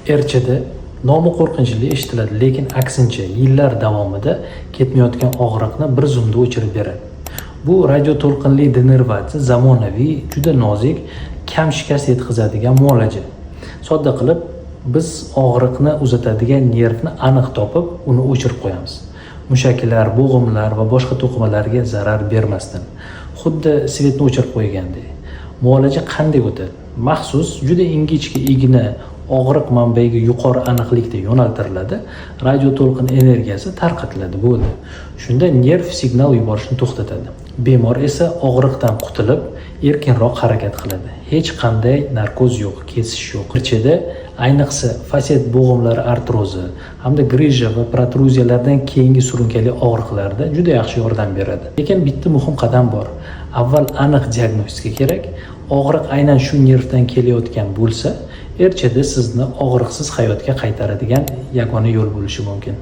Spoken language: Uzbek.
Erchada nomi qo'rqinchli eshitiladi, lekin aksincha yillar davomida ketmayotgan og'riqni bir zumda o'chirib beradi. Bu radioto'lqinli denervatsiya zamonaviy, juda nozik, kam shikast yetkazadigan muolaja. Sodda qilib, biz og'riqni uzatadigan nervni aniq topib, uni o'chirib qo'yamiz. Mushaklar, bo'g'imlar va boshqa to'qimalarga zarar bermasdan, xuddi svetni o'chirib qo'ygandek. Muolaja qanday o'tadi? Maxsus juda ingichka igna og'riq manbaiga yuqori aniqlikda yo'naltiriladi, radioto'lqin energiyasi tarqatiladi, bo'ldi. Shunda nerv signal yuborishni to'xtatadi. Bemor esa og'riqdan qutulib, erkinroq harakat qiladi. Hech qanday narkoz yo'q, kesish yo'q. Ichida ayniqsa faset bo'g'imlari artrozi hamda grija va protruziyalardan keyingi surunkali og'riqlarda juda yaxshi yordam beradi. Lekin bitta muhim qadam bor. Avval aniq diagnostika kerak. Og'riq aynan shu nervdan kelayotgan bo'lsa, erchada sizni og'riqsiz hayotga qaytaradigan yagona yo'l bo'lishi mumkin.